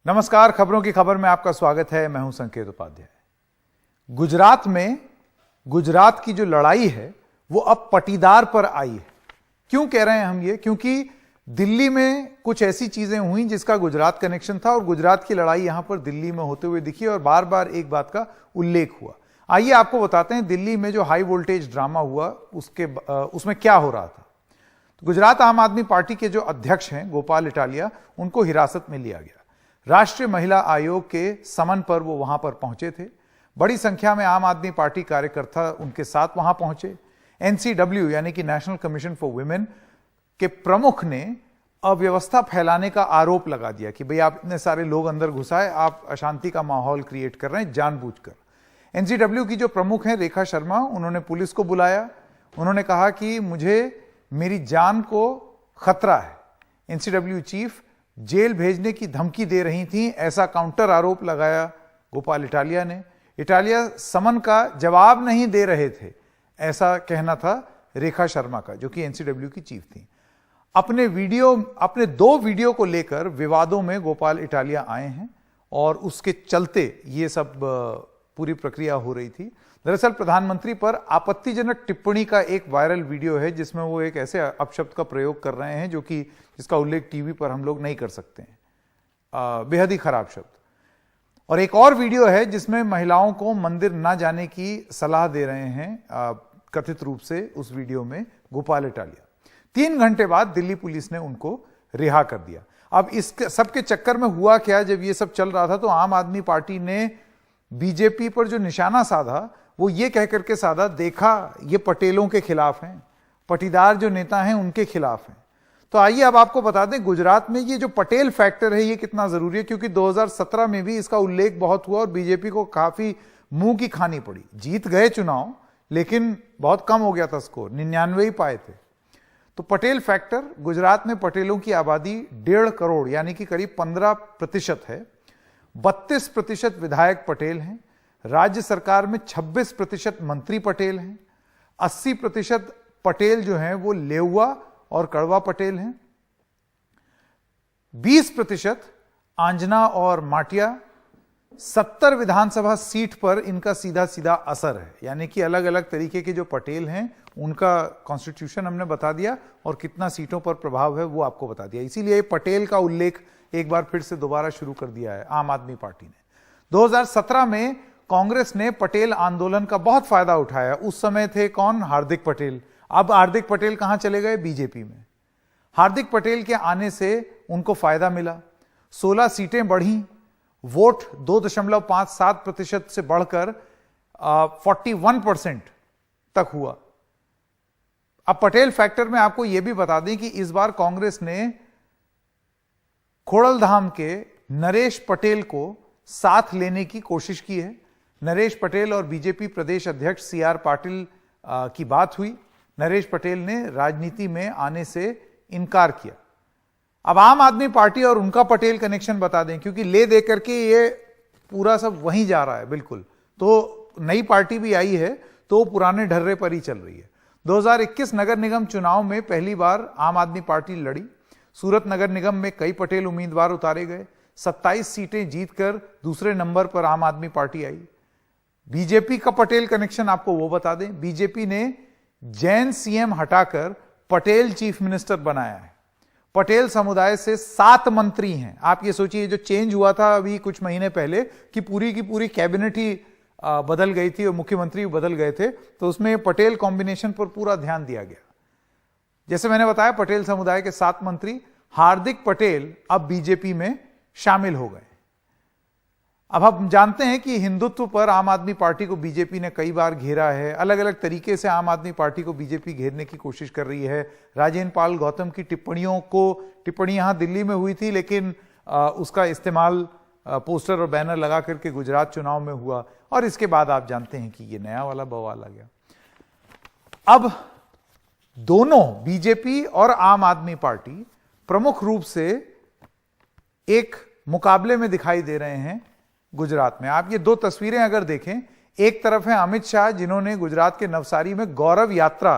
नमस्कार, खबरों की खबर में आपका स्वागत है। मैं हूं संकेत उपाध्याय। गुजरात में गुजरात की जो लड़ाई है वो अब पटीदार पर आई है। क्यों कह रहे हैं हम ये? क्योंकि दिल्ली में कुछ ऐसी चीजें हुई जिसका गुजरात कनेक्शन था और गुजरात की लड़ाई यहां पर दिल्ली में होते हुए दिखी और बार बार एक बात का उल्लेख हुआ। आइए आपको बताते हैं दिल्ली में जो हाई वोल्टेज ड्रामा हुआ उसमें क्या हो रहा था। तो गुजरात आम आदमी पार्टी के जो अध्यक्ष हैं गोपाल इटालिया, उनको हिरासत में लिया गया। राष्ट्रीय महिला आयोग के समन पर वो वहां पर पहुंचे थे। बड़ी संख्या में आम आदमी पार्टी कार्यकर्ता उनके साथ वहां पहुंचे। एनसीडब्ल्यू यानी कि नेशनल कमीशन फॉर वुमेन के प्रमुख ने अव्यवस्था फैलाने का आरोप लगा दिया कि भाई आप इतने सारे लोग अंदर घुसाए, आप अशांति का माहौल क्रिएट कर रहे हैं जानबूझकर। एनसीडब्ल्यू की जो प्रमुख हैं रेखा शर्मा, उन्होंने पुलिस को बुलाया। उन्होंने कहा कि मुझे मेरी जान को खतरा है। एनसीडब्ल्यू चीफ जेल भेजने की धमकी दे रही थी, ऐसा काउंटर आरोप लगाया गोपाल इटालिया ने। इटालिया समन का जवाब नहीं दे रहे थे, ऐसा कहना था रेखा शर्मा का, जो कि एनसीडब्ल्यू की चीफ थी। अपने दो वीडियो को लेकर विवादों में गोपाल इटालिया आए हैं और उसके चलते ये सब पूरी प्रक्रिया हो रही थी। दरअसल प्रधानमंत्री पर आपत्तिजनक टिप्पणी का एक वायरल वीडियो है जिसमें वो एक ऐसे अपशब्द का प्रयोग कर रहे हैं जिसका उल्लेख टीवी पर हम लोग नहीं कर सकते हैं, बेहद ही खराब शब्द। और एक और वीडियो है जिसमें महिलाओं को मंदिर ना जाने की सलाह दे रहे हैं कथित रूप से उस वीडियो में गोपाल इटालिया। 3 घंटे बाद दिल्ली पुलिस ने उनको रिहा कर दिया। अब इस सबके चक्कर में हुआ क्या, जब ये सब चल रहा था तो आम आदमी पार्टी ने बीजेपी पर जो निशाना साधा वो ये कह करके साधा, देखा ये पटेलों के खिलाफ हैं, पटीदार जो नेता हैं उनके खिलाफ हैं। तो आइए अब आपको बता दें गुजरात में ये जो पटेल फैक्टर है ये कितना जरूरी है, क्योंकि 2017 में भी इसका उल्लेख बहुत हुआ और बीजेपी को काफी मुंह की खानी पड़ी। जीत गए चुनाव लेकिन बहुत कम हो गया था स्कोर, 99 ही पाए थे। तो पटेल फैक्टर, गुजरात में पटेलों की आबादी 1.5 करोड़ यानी कि करीब 15% है। 32% विधायक पटेल हैं। राज्य सरकार में 26% मंत्री पटेल हैं। 80% पटेल जो हैं वो लेउआ और कड़वा पटेल हैं। 20% आंजना और माटिया। 70 विधानसभा सीट पर इनका सीधा सीधा असर है, यानी कि अलग अलग तरीके के जो पटेल हैं उनका कॉन्स्टिट्यूशन हमने बता दिया और कितना सीटों पर प्रभाव है वो आपको बता दिया। इसीलिए पटेल का उल्लेख एक बार फिर से दोबारा शुरू कर दिया है आम आदमी पार्टी ने। 2017 में कांग्रेस ने पटेल आंदोलन का बहुत फायदा उठाया। उस समय थे कौन? हार्दिक पटेल। अब हार्दिक पटेल कहां चले गए? बीजेपी में। हार्दिक पटेल के आने से उनको फायदा मिला, 16 सीटें बढ़ी, वोट 2.57% से बढ़कर 41% तक हुआ। अब पटेल फैक्टर में आपको यह भी बता दें कि इस बार कांग्रेस ने खोड़लधाम के नरेश पटेल को साथ लेने की कोशिश की है। नरेश पटेल और बीजेपी प्रदेश अध्यक्ष CR पाटिल की बात हुई। नरेश पटेल ने राजनीति में आने से इनकार किया। अब आम आदमी पार्टी और उनका पटेल कनेक्शन बता दें, क्योंकि ले दे करके ये पूरा सब वहीं जा रहा है बिल्कुल। तो नई पार्टी भी आई है तो पुराने ढर्रे पर ही चल रही है। 2021 नगर निगम चुनाव में पहली बार आम आदमी पार्टी लड़ी। सूरत नगर निगम में कई पटेल उम्मीदवार उतारे गए। 27 सीटें जीतकर दूसरे नंबर पर आम आदमी पार्टी आई। बीजेपी का पटेल कनेक्शन आपको वो बता दें, बीजेपी ने जैन सीएम हटाकर पटेल चीफ मिनिस्टर बनाया है। पटेल समुदाय से 7 मंत्री हैं। आप ये सोचिए, जो चेंज हुआ था अभी कुछ महीने पहले कि पूरी की पूरी कैबिनेट ही बदल गई थी और मुख्यमंत्री बदल गए थे, तो उसमें पटेल कॉम्बिनेशन पर पूरा ध्यान दिया गया। जैसे मैंने बताया, पटेल समुदाय के 7 मंत्री। हार्दिक पटेल अब बीजेपी में शामिल हो गए। अब हम जानते हैं कि हिंदुत्व पर आम आदमी पार्टी को बीजेपी ने कई बार घेरा है। अलग अलग तरीके से आम आदमी पार्टी को बीजेपी घेरने की कोशिश कर रही है। राजेंद्र पाल गौतम की टिप्पणी यहां दिल्ली में हुई थी, लेकिन उसका इस्तेमाल पोस्टर और बैनर लगा करके गुजरात चुनाव में हुआ और इसके बाद आप जानते हैं कि ये नया वाला बवाल आ गया। अब दोनों बीजेपी और आम आदमी पार्टी प्रमुख रूप से एक मुकाबले में दिखाई दे रहे हैं गुजरात में। आप ये 2 तस्वीरें अगर देखें, एक तरफ है अमित शाह जिन्होंने गुजरात के नवसारी में गौरव यात्रा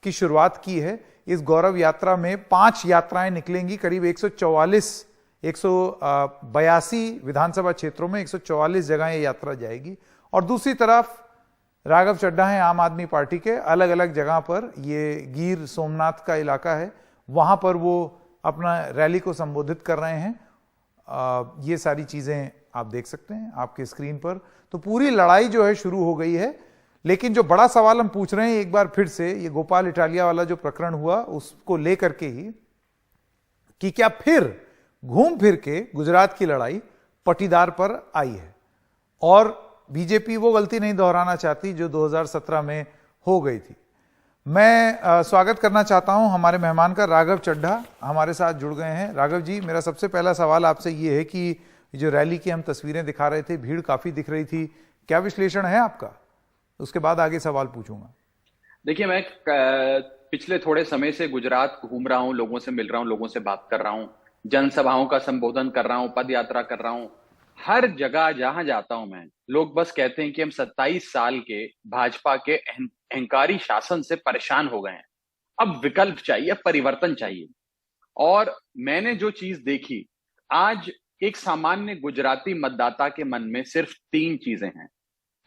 की शुरुआत की है। इस गौरव यात्रा में 5 यात्राएं निकलेंगी, करीब 144 182 विधानसभा क्षेत्रों में 144 जगह ये यात्रा जाएगी। और दूसरी तरफ राघव चड्ढा हैं आम आदमी पार्टी के, अलग अलग जगह पर, ये गिर सोमनाथ का इलाका है, वहां पर वो अपना रैली को संबोधित कर रहे हैं। ये सारी चीजें आप देख सकते हैं आपके स्क्रीन पर। तो पूरी लड़ाई जो है शुरू हो गई है। लेकिन जो बड़ा सवाल हम पूछ रहे हैं एक बार फिर से, ये गोपाल इटालिया वाला जो प्रकरण हुआ उसको लेकर के ही, कि क्या फिर घूम फिर के गुजरात की लड़ाई पटीदार पर आई है और बीजेपी वो गलती नहीं दोहराना चाहती जो 2017 में हो गई थी। मैं स्वागत करना चाहता हूं हमारे मेहमान का, राघव चड्ढा हमारे साथ जुड़ गए हैं। राघव जी, मेरा सबसे पहला सवाल आपसे ये है कि जो रैली की हम तस्वीरें दिखा रहे थे, भीड़ काफी दिख रही थी, क्या विश्लेषण है आपका? उसके बाद आगे सवाल पूछूंगा। देखिए, मैं पिछले थोड़े समय से गुजरात घूम रहा हूं, लोगों से मिल रहा हूं, लोगों से बात कर रहा हूं, जनसभाओं का संबोधन कर रहा हूं, पद यात्रा कर रहा हूं। हर जगह जहां जाता हूं मैं, लोग बस कहते हैं कि हम 27 साल के भाजपा के अहंकारी शासन से परेशान हो गए हैं, अब विकल्प चाहिए, परिवर्तन चाहिए। और मैंने जो चीज देखी आज, एक सामान्य गुजराती मतदाता के मन में सिर्फ 3 चीजें हैं: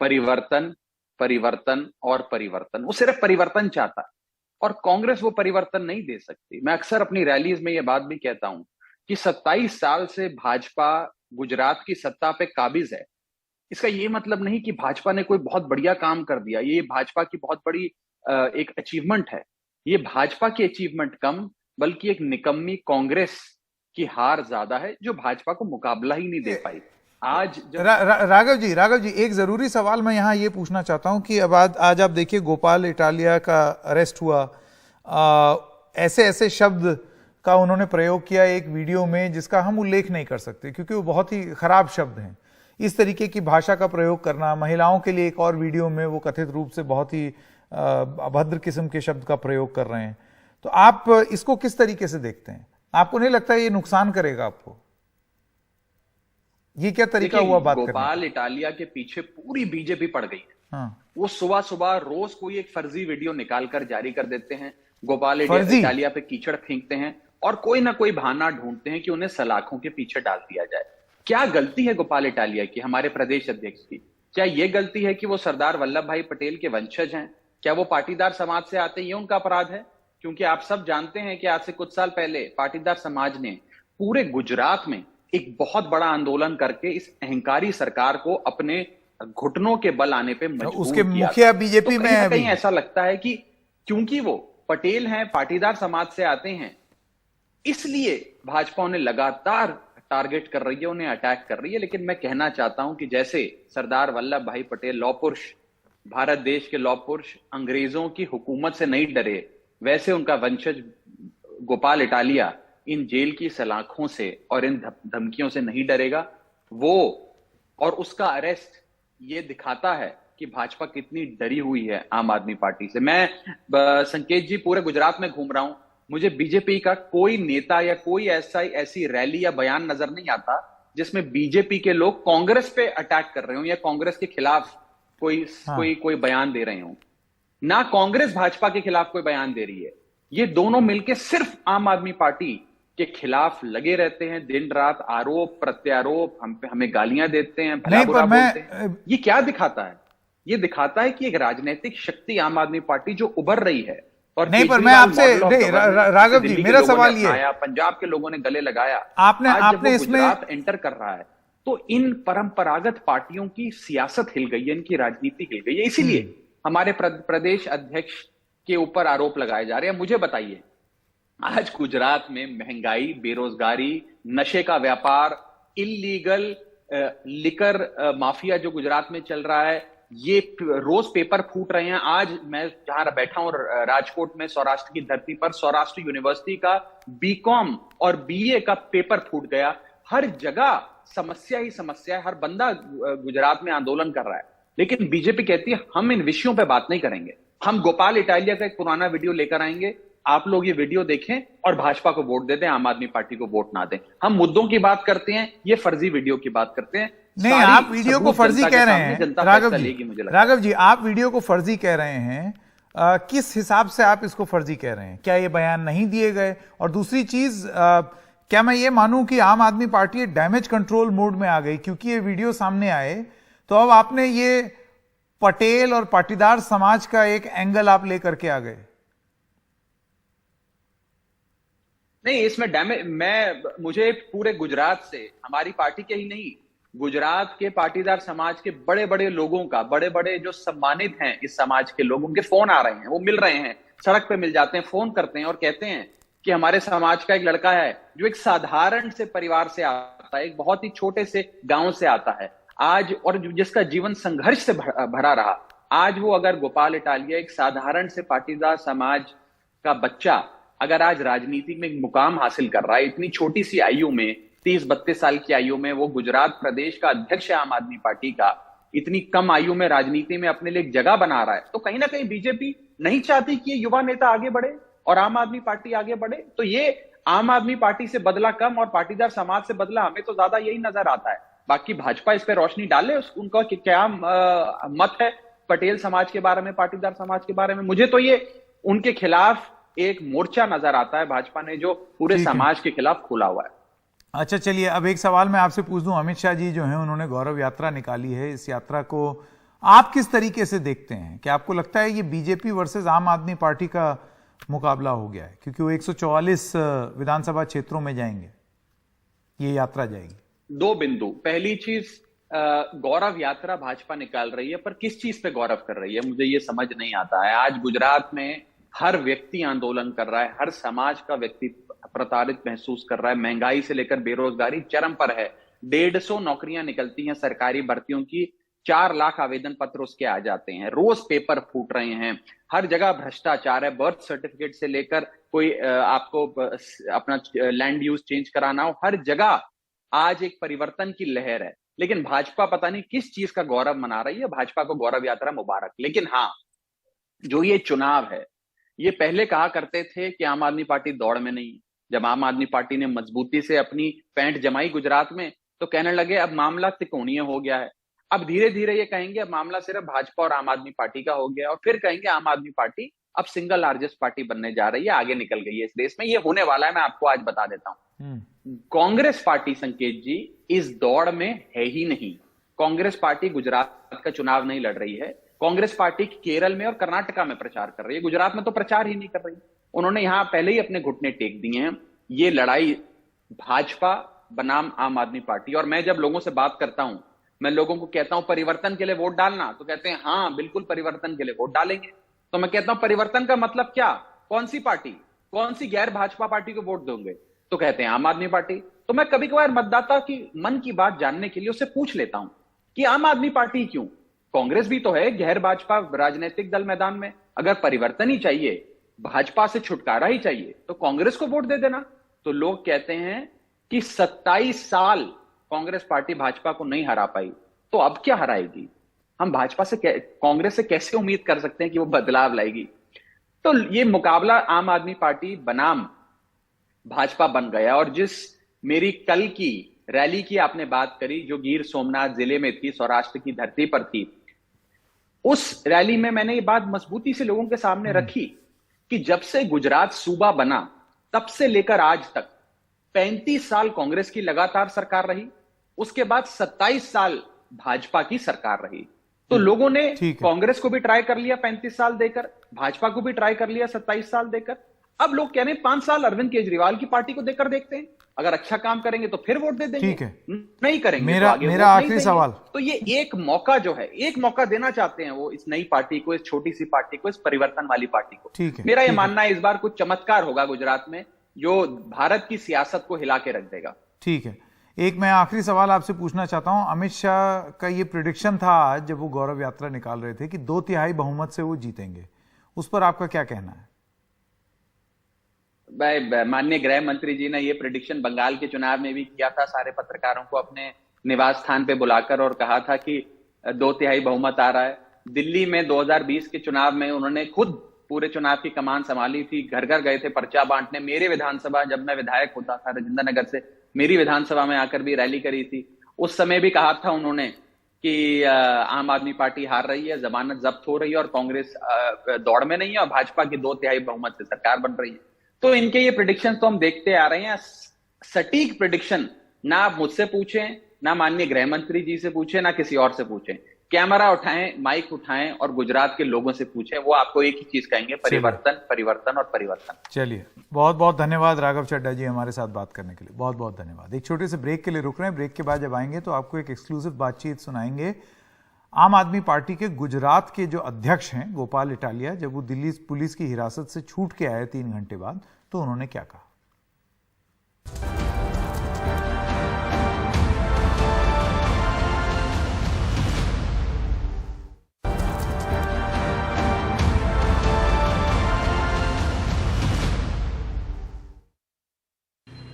परिवर्तन, परिवर्तन और परिवर्तन। वो सिर्फ परिवर्तन चाहता है और कांग्रेस वो परिवर्तन नहीं दे सकती। मैं अक्सर अपनी रैलीज में ये बात भी कहता हूं कि 27 साल से भाजपा गुजरात की सत्ता पे काबिज है। इसका ये मतलब नहीं कि भाजपा ने कोई बहुत बढ़िया काम कर दिया, ये भाजपा की बहुत बड़ी एक अचीवमेंट है। ये भाजपा की अचीवमेंट कम, बल्कि एक निकम्मी कांग्रेस की हार ज्यादा है जो भाजपा को मुकाबला ही नहीं दे पाई। आज राघव जी एक जरूरी सवाल मैं यहाँ ये पूछना चाहता हूँ कि अब आज आप देखिए गोपाल इटालिया का अरेस्ट हुआ, ऐसे ऐसे शब्द का उन्होंने प्रयोग किया एक वीडियो में जिसका हम उल्लेख नहीं कर सकते क्योंकि वो बहुत ही खराब शब्द हैं। इस तरीके की भाषा का प्रयोग करना, महिलाओं के लिए एक और वीडियो में वो कथित रूप से बहुत ही अभद्र किस्म के शब्द का प्रयोग कर रहे हैं। तो आप इसको किस तरीके से देखते हैं? आपको नहीं लगता ये नुकसान करेगा आपको? ये क्या तरीका हुआ बात करने का? गोपाल इटालिया के पीछे पूरी बीजेपी पड़ गई है। हाँ। वो सुबह सुबह रोज कोई एक फर्जी वीडियो निकालकर जारी कर देते हैं, गोपाल इटालिया पे कीचड़ फेंकते हैं और कोई ना कोई बहाना ढूंढते हैं कि उन्हें सलाखों के पीछे डाल दिया जाए। क्या गलती है गोपाल इटालिया की, हमारे प्रदेश अध्यक्ष की? क्या यह गलती है कि वो सरदार वल्लभ भाई पटेल के वंशज हैं? क्या वो पाटीदार समाज से आते हैं, ये उनका अपराध है? क्योंकि आप सब जानते हैं कि आज से कुछ साल पहले पाटीदार समाज ने पूरे गुजरात में एक बहुत बड़ा आंदोलन करके इस अहंकारी सरकार को अपने घुटनों के बल आने पे मजबूर उसके किया। मुखिया बीजेपी में है। कहीं ऐसा लगता है कि क्योंकि वो पटेल हैं, पाटीदार समाज से आते हैं, इसलिए भाजपा उन्हें लगातार टारगेट कर रही है, उन्हें अटैक कर रही है। लेकिन मैं कहना चाहता हूं कि जैसे सरदार वल्लभ भाई पटेल लौह पुरुष, भारत देश के लौह पुरुष, अंग्रेजों की हुकूमत से नहीं डरे, वैसे उनका वंशज गोपाल इटालिया इन जेल की सलाखों से और इन धमकियों से नहीं डरेगा। वो और उसका अरेस्ट ये दिखाता है कि भाजपा कितनी डरी हुई है आम आदमी पार्टी से। मैं संकेत जी पूरे गुजरात में घूम रहा हूं, मुझे बीजेपी का कोई नेता या कोई ऐसी रैली या बयान नजर नहीं आता जिसमें बीजेपी के लोग कांग्रेस पे अटैक कर रहे हो या कांग्रेस के खिलाफ कोई बयान दे रहे हो। ना कांग्रेस भाजपा के खिलाफ कोई बयान दे रही है, ये दोनों मिलकर सिर्फ आम आदमी पार्टी के खिलाफ लगे रहते हैं, दिन रात आरोप प्रत्यारोप, हमें गालियां देते हैं, भला बुरा बोलते हैं। ये क्या दिखाता है? ये दिखाता है कि एक राजनीतिक शक्ति आम आदमी पार्टी जो उभर रही है। और नहीं, पर मैं आपसे राघव जी, मेरा सवाल ये आया, पंजाब के लोगों ने गले लगाया, आपने इसमें एंटर कर रहा है तो इन परंपरागत पार्टियों की सियासत हिल गई है, इनकी राजनीति हिल गई है। इसीलिए हमारे प्रदेश अध्यक्ष के ऊपर आरोप लगाए जा रहे हैं। मुझे बताइए, आज गुजरात में महंगाई, बेरोजगारी, नशे का व्यापार, इलीगल लिकर माफिया जो गुजरात में चल रहा है, ये रोज पेपर फूट रहे हैं। आज मैं जहां बैठा हूं राजकोट में, सौराष्ट्र की धरती पर, सौराष्ट्र यूनिवर्सिटी का बीकॉम और बीए का पेपर फूट गया। हर जगह समस्या ही समस्या है, हर बंदा गुजरात में आंदोलन कर रहा है। लेकिन बीजेपी कहती है हम इन विषयों पे बात नहीं करेंगे, हम गोपाल इटालिया का एक पुराना वीडियो लेकर आएंगे, आप लोग ये वीडियो देखें और भाजपा को वोट दे दें, आम आदमी पार्टी को वोट ना दें। हम मुद्दों की बात करते हैं, ये फर्जी वीडियो की बात करते हैं। नहीं, आप वीडियो को फर्जी कह रहे हैं राघव जी, आप वीडियो को फर्जी कह रहे हैं। किस हिसाब से आप इसको फर्जी कह रहे हैं? क्या ये बयान नहीं दिए गए? और दूसरी चीज, क्या मैं ये मानूं कि आम आदमी पार्टी डैमेज कंट्रोल मोड में आ गई क्योंकि ये वीडियो सामने आए, तो अब आपने ये पटेल और पाटीदार समाज का एक एंगल आप लेकर के आ गए? नहीं, इसमें मुझे पूरे गुजरात से, हमारी पार्टी के ही नहीं, गुजरात के पाटीदार समाज के बड़े बड़े लोगों का, बड़े बड़े जो सम्मानित हैं इस समाज के लोगों के फोन आ रहे हैं, वो मिल रहे हैं, सड़क पे मिल जाते हैं, फोन करते हैं और कहते हैं कि हमारे समाज का एक लड़का है जो एक साधारण से परिवार से आता है, एक बहुत ही छोटे से गांव से आता है आज, और जिसका जीवन संघर्ष से भरा रहा, आज वो अगर गोपाल इटालिया, एक साधारण से पाटीदार समाज का बच्चा, अगर आज राजनीति में एक मुकाम हासिल कर रहा है, इतनी छोटी सी आयु में, 30-32 साल की आयु में वो गुजरात प्रदेश का अध्यक्ष है आम आदमी पार्टी का, इतनी कम आयु में राजनीति में अपने लिए एक जगह बना रहा है, तो कहीं ना कहीं बीजेपी नहीं चाहती कि ये युवा नेता आगे बढ़े और आम आदमी पार्टी आगे बढ़े। तो ये आम आदमी पार्टी से बदला कम और पाटीदार समाज से बदला हमें तो ज्यादा यही नजर आता है। बाकी भाजपा इस पर रोशनी डाले, उनका क्या मत है पटेल समाज के बारे में, पाटीदार समाज के बारे में। मुझे तो ये उनके खिलाफ एक मोर्चा नजर आता है भाजपा ने जो पूरे समाज के खिलाफ खोला हुआ है। अच्छा, चलिए अब एक सवाल मैं आपसे पूछ दूं। अमित शाह जी जो हैं उन्होंने गौरव यात्रा निकाली है, इस यात्रा को आप किस तरीके से देखते हैं? क्या आपको लगता है ये बीजेपी वर्सेस आम आदमी पार्टी का मुकाबला हो गया है, क्योंकि वो 144 विधानसभा क्षेत्रों में जाएंगे, ये यात्रा जाएगी? दो बिंदु। पहली चीज, गौरव यात्रा भाजपा निकाल रही है, पर किस चीज पे गौरव कर रही है मुझे ये समझ नहीं आता है। आज गुजरात में हर व्यक्ति आंदोलन कर रहा है, हर समाज का व्यक्ति प्रताड़ित महसूस कर रहा है, महंगाई से लेकर बेरोजगारी चरम पर है, 150 नौकरियां निकलती हैं सरकारी भर्तियों की, 4 लाख आवेदन पत्र उसके आ जाते हैं, रोज पेपर फूट रहे हैं, हर जगह भ्रष्टाचार है, बर्थ सर्टिफिकेट से लेकर कोई आपको अपना लैंड यूज चेंज कराना हो, हर जगह आज एक परिवर्तन की लहर है। लेकिन भाजपा पता नहीं किस चीज का गौरव मना रही है। भाजपा को गौरव यात्रा मुबारक, लेकिन हाँ, जो ये चुनाव है, ये पहले कहा करते थे कि आम आदमी पार्टी दौड़ में नहीं। जब आम आदमी पार्टी ने मजबूती से अपनी पैंट जमाई गुजरात में, तो कहने लगे अब मामला त्रिकोणीय हो गया है। अब धीरे धीरे ये कहेंगे अब मामला सिर्फ भाजपा और आम आदमी पार्टी का हो गया, और फिर कहेंगे आम आदमी पार्टी अब सिंगल लार्जेस्ट पार्टी बनने जा रही है, आगे निकल गई है इस देश में। ये होने वाला है, मैं आपको आज बता देता हूं। कांग्रेस पार्टी, संकेत जी, इस दौड़ में है ही नहीं। कांग्रेस पार्टी गुजरात का चुनाव नहीं लड़ रही है। कांग्रेस पार्टी केरल में और कर्नाटका में प्रचार कर रही है, गुजरात में तो प्रचार ही नहीं कर रही। उन्होंने यहां पहले ही अपने घुटने टेक दिए हैं। ये लड़ाई भाजपा बनाम आम आदमी पार्टी। और मैं जब लोगों से बात करता हूं, मैं लोगों को कहता हूं परिवर्तन के लिए वोट डालना, तो कहते हैं हाँ बिल्कुल परिवर्तन के लिए वोट डालेंगे। तो मैं कहता हूं परिवर्तन का मतलब क्या, कौन सी पार्टी, कौन सी गैर भाजपा पार्टी को वोट दोगे? तो कहते हैं आम आदमी पार्टी। तो मैं कभी कभार मतदाता की मन की बात जानने के लिए उससे पूछ लेता हूं कि आम आदमी पार्टी क्यों? कांग्रेस भी तो है गैर भाजपा राजनीतिक दल मैदान में। अगर परिवर्तन ही चाहिए, भाजपा से छुटकारा ही चाहिए, तो कांग्रेस को वोट दे देना। तो लोग कहते हैं कि 27 साल कांग्रेस पार्टी भाजपा को नहीं हरा पाई, तो अब क्या हराएगी? हम भाजपा से, कांग्रेस से कैसे उम्मीद कर सकते हैं कि वो बदलाव लाएगी? तो ये मुकाबला आम आदमी पार्टी बनाम भाजपा बन गया। और जिस मेरी कल की रैली की आपने बात करी, जो गिर सोमनाथ जिले में थी, सौराष्ट्र की धरती पर थी, उस रैली में मैंने ये बात मजबूती से लोगों के सामने रखी कि जब से गुजरात सूबा बना तब से लेकर आज तक 35 साल कांग्रेस की लगातार सरकार रही, उसके बाद 27 साल भाजपा की सरकार रही। तो लोगों ने कांग्रेस को भी ट्राई कर लिया 35 साल देकर, भाजपा को भी ट्राई कर लिया 27 साल देकर। अब लोग कह रहे हैं 5 साल अरविंद केजरीवाल की पार्टी को देकर देखते हैं, अगर अच्छा काम करेंगे तो फिर वोट दे देंगे, ठीक है, नहीं करेंगे मेरा तो मेरा आखिरी सवाल। तो ये एक मौका जो है, एक मौका देना चाहते हैं वो इस नई पार्टी को, इस छोटी सी पार्टी को, इस परिवर्तन वाली पार्टी को। ठीक है, मेरा ये मानना है इस बार कुछ चमत्कार होगा गुजरात में जो भारत की सियासत को हिला के रख देगा। ठीक है, एक मैं आखिरी सवाल आपसे पूछना चाहता हूं। अमित शाह का ये प्रिडिक्शन था आज जब वो गौरव यात्रा निकाल रहे थे कि 2/3 बहुमत से वो जीतेंगे, उस पर आपका क्या कहना है? माननीय गृह मंत्री जी ने ये प्रेडिक्शन बंगाल के चुनाव में भी किया था, सारे पत्रकारों को अपने निवास स्थान पे बुलाकर, और कहा था कि 2/3 बहुमत आ रहा है। दिल्ली में 2020 के चुनाव में उन्होंने खुद पूरे चुनाव की कमान संभाली थी, घर घर गए थे पर्चा बांटने। मेरे विधानसभा, जब मैं विधायक होता था राजेंद्र नगर से, मेरी विधानसभा में आकर भी रैली करी थी। उस समय भी कहा था उन्होंने कि आम आदमी पार्टी हार रही है, जमानत जब्त हो रही है और कांग्रेस दौड़ में नहीं है और भाजपा की 2/3 बहुमत से सरकार बन रही है। तो इनके ये प्रिडिक्शन तो हम देखते आ रहे हैं। सटीक प्रेडिक्शन ना आप मुझसे पूछें, ना माननीय गृह मंत्री जी से पूछें, ना किसी और से पूछें। कैमरा उठाएं, माइक उठाएं और गुजरात के लोगों से पूछें, वो आपको एक ही चीज कहेंगे, परिवर्तन, परिवर्तन और परिवर्तन। चलिए, बहुत बहुत धन्यवाद राघव चड्ढा जी हमारे साथ बात करने के लिए, बहुत बहुत धन्यवाद। एक छोटे से ब्रेक के लिए रुक रहे हैं, ब्रेक के बाद जब आएंगे तो आपको एक एक्सक्लूसिव बातचीत सुनाएंगे आम आदमी पार्टी के गुजरात के जो अध्यक्ष हैं गोपाल इटालिया। जब वो दिल्ली पुलिस की हिरासत से छूट के आए 3 घंटे बाद, तो उन्होंने क्या कहा।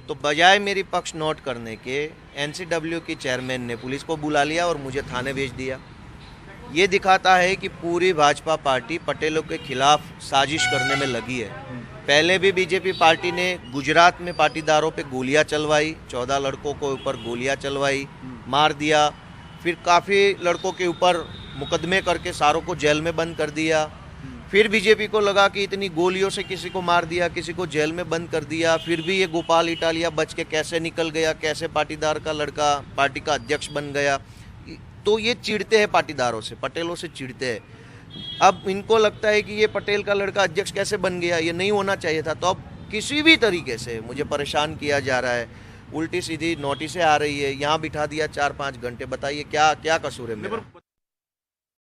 तो बजाय मेरी पक्ष नोट करने के एनसीडब्ल्यू की चेयरमैन ने पुलिस को बुला लिया और मुझे थाने भेज दिया। ये दिखाता है कि पूरी भाजपा पार्टी पटेलों के खिलाफ साजिश करने में लगी है। पहले भी बीजेपी पार्टी ने गुजरात में पाटीदारों पे गोलियां चलवाई, 14 लड़कों को ऊपर गोलियां चलवाई, मार दिया। फिर काफ़ी लड़कों के ऊपर मुकदमे करके सारों को जेल में बंद कर दिया। फिर बीजेपी को लगा कि इतनी गोलियों से किसी को मार दिया, किसी को जेल में बंद कर दिया, फिर भी ये गोपाल इटालिया बच के कैसे निकल गया, कैसे पाटीदार का लड़का पार्टी का अध्यक्ष बन गया। तो ये चिढ़ते हैं पाटीदारों से, पटेलों से चिढ़ते हैं। अब इनको लगता है कि ये पटेल का लड़का अध्यक्ष कैसे बन गया, ये नहीं होना चाहिए था। तो अब किसी भी तरीके से मुझे परेशान किया जा रहा है, उल्टी सीधी नोटिसें आ रही है, यहाँ बिठा दिया 4-5 घंटे। बताइए क्या क्या कसूर है मेरा।